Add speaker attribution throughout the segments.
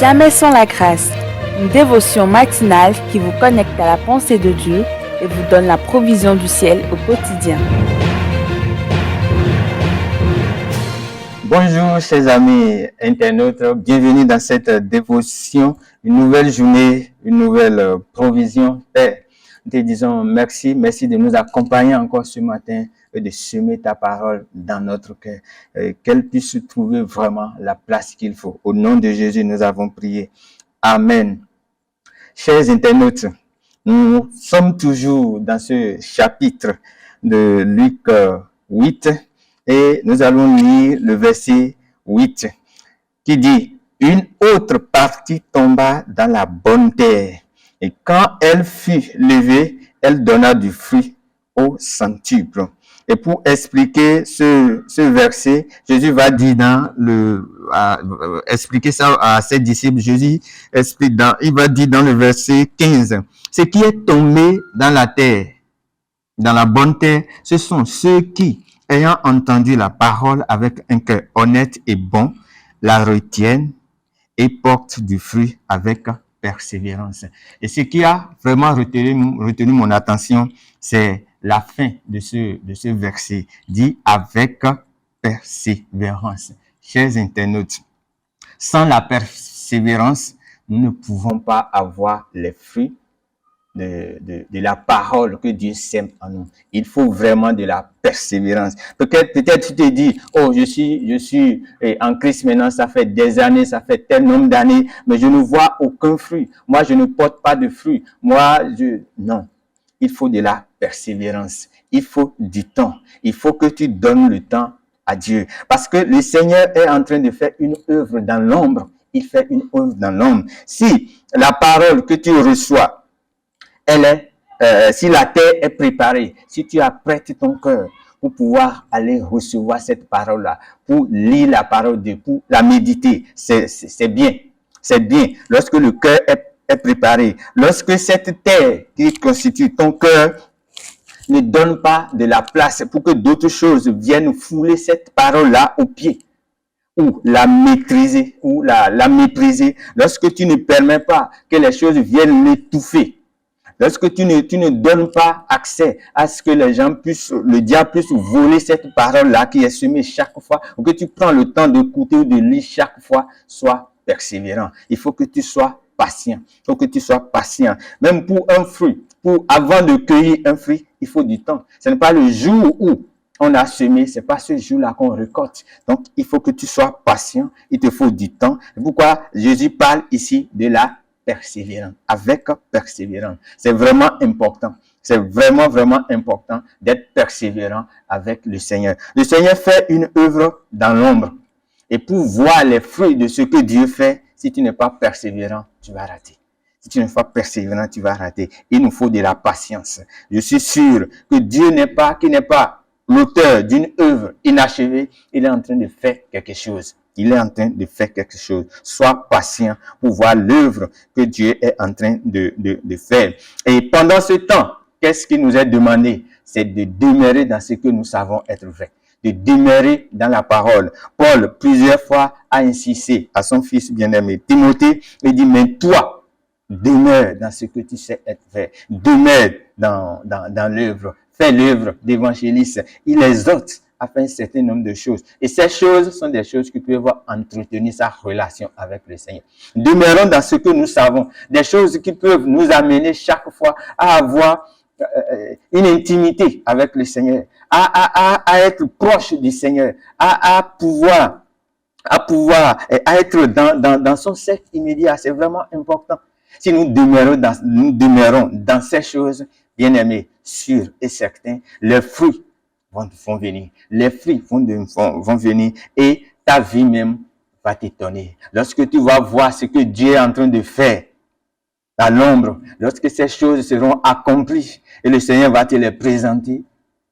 Speaker 1: Jamais sans la grâce, une dévotion matinale qui vous connecte à la pensée de Dieu et vous donne la provision du ciel au quotidien.
Speaker 2: Bonjour chers amis internautes, bienvenue dans cette dévotion, une nouvelle journée, une nouvelle provision. Père, nous te disons merci de nous accompagner encore ce matin et de semer ta parole dans notre cœur, qu'elle puisse trouver vraiment la place qu'il faut. Au nom de Jésus, nous avons prié. Amen. Chers internautes, nous sommes toujours dans ce chapitre de Luc 8 et nous allons lire le verset 8 qui dit « Une autre partie tomba dans la bonne terre et quand elle fut levée, elle donna du fruit au centuple. » Et pour expliquer ce verset, Jésus va dire expliquer ça à ses disciples. Jésus il va dire dans le verset 15, ce qui est tombé dans la terre, dans la bonne terre, ce sont ceux qui, ayant entendu la parole avec un cœur honnête et bon, la retiennent et portent du fruit avec persévérance. Et ce qui a vraiment retenu mon attention, c'est la fin de ce verset, dit avec persévérance. Chers internautes, sans la persévérance, nous ne pouvons pas avoir les fruits de la parole que Dieu sème en nous. Il faut vraiment de la persévérance. Peut-être tu te dis, oh, je suis en Christ maintenant, ça fait des années, ça fait tel nombre d'années, mais je ne vois aucun fruit. Moi, je ne porte pas de fruits. Non. Il faut de la persévérance. Il faut du temps. Il faut que tu donnes le temps à Dieu. Parce que le Seigneur est en train de faire une œuvre dans l'ombre. Il fait une œuvre dans l'ombre. Si la parole que tu reçois, si la terre est préparée, si tu apprêtes ton cœur pour pouvoir aller recevoir cette parole-là, pour lire la parole de Dieu, pour la méditer, c'est bien. C'est bien. Lorsque le cœur est préparé, lorsque cette terre qui constitue ton cœur ne donne pas de la place pour que d'autres choses viennent fouler cette parole-là au pied, ou la maîtriser, ou la mépriser, lorsque tu ne permets pas que les choses viennent l'étouffer, lorsque tu ne donnes pas accès à ce que le diable puisse voler cette parole-là qui est semée chaque fois, ou que tu prends le temps d'écouter ou de lire chaque fois, sois persévérant. Il faut que tu sois patient. Il faut que tu sois patient. Même pour un fruit, avant de cueillir un fruit, il faut du temps. Ce n'est pas le jour où on a semé, c'est pas ce jour-là qu'on récolte. Donc, il faut que tu sois patient. Il te faut du temps. C'est pourquoi Jésus parle ici de la persévérance, avec persévérance. C'est vraiment important. C'est vraiment, vraiment important d'être persévérant avec le Seigneur. Le Seigneur fait une œuvre dans l'ombre. Et pour voir les fruits de ce que Dieu fait, si tu n'es pas persévérant, tu vas rater. Si tu n'es pas persévérant, tu vas rater. Il nous faut de la patience. Je suis sûr que Dieu n'est pas l'auteur d'une œuvre inachevée. Il est en train de faire quelque chose. Il est en train de faire quelque chose. Sois patient pour voir l'œuvre que Dieu est en train de faire. Et pendant ce temps, qu'est-ce qui nous est demandé? C'est de demeurer dans ce que nous savons être vrai. De demeurer dans la parole. Paul, plusieurs fois, a insisté à son fils bien-aimé Timothée et dit, mais toi, demeure dans ce que tu sais être vrai. Demeure dans l'œuvre. Fais l'œuvre d'évangéliste. Il exhorte à faire un certain nombre de choses. Et ces choses sont des choses qui peuvent entretenir sa relation avec le Seigneur. Demeurons dans ce que nous savons. Des choses qui peuvent nous amener chaque fois à avoir une intimité avec le Seigneur, à être proche du Seigneur, à pouvoir être dans son cercle immédiat. C'est vraiment important. Si nous demeurons dans ces choses, bien aimés, sûrs et certains, les fruits vont venir. Les fruits vont venir et ta vie même va t'étonner. Lorsque tu vas voir ce que Dieu est en train de faire dans l'ombre, lorsque ces choses seront accomplies et le Seigneur va te les présenter,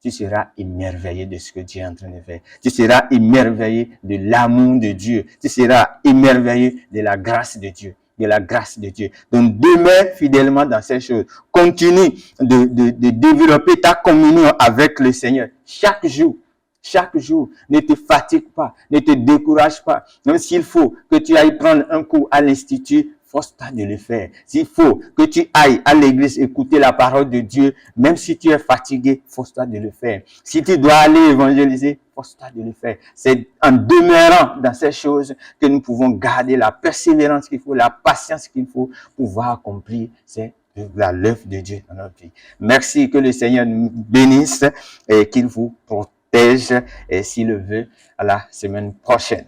Speaker 2: tu seras émerveillé de ce que Dieu est en train de faire. Tu seras émerveillé de l'amour de Dieu. Tu seras émerveillé de la grâce de Dieu. De la grâce de Dieu. Donc, demeure fidèlement dans ces choses. Continue de développer ta communion avec le Seigneur chaque jour. Chaque jour, ne te fatigue pas, ne te décourage pas. Même s'il faut que tu ailles prendre un cours à l'institut, force-toi de le faire. S'il faut que tu ailles à l'église écouter la parole de Dieu, même si tu es fatigué, force-toi de le faire. Si tu dois aller évangéliser, force-toi de le faire. C'est en demeurant dans ces choses que nous pouvons garder la persévérance qu'il faut, la patience qu'il faut pour pouvoir accomplir l'œuvre de Dieu dans notre vie. Merci, que le Seigneur nous bénisse et qu'il vous protège, et s'il le veut, à la semaine prochaine.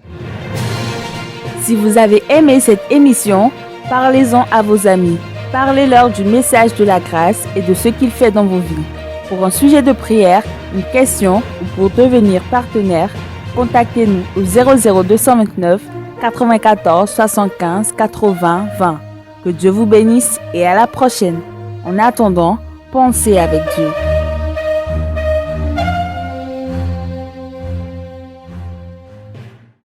Speaker 1: Si vous avez aimé cette émission, parlez-en à vos amis. Parlez-leur du message de la grâce et de ce qu'il fait dans vos vies. Pour un sujet de prière, une question ou pour devenir partenaire, contactez-nous au 00229 94 75 80 20. Que Dieu vous bénisse et à la prochaine. En attendant, pensez avec Dieu.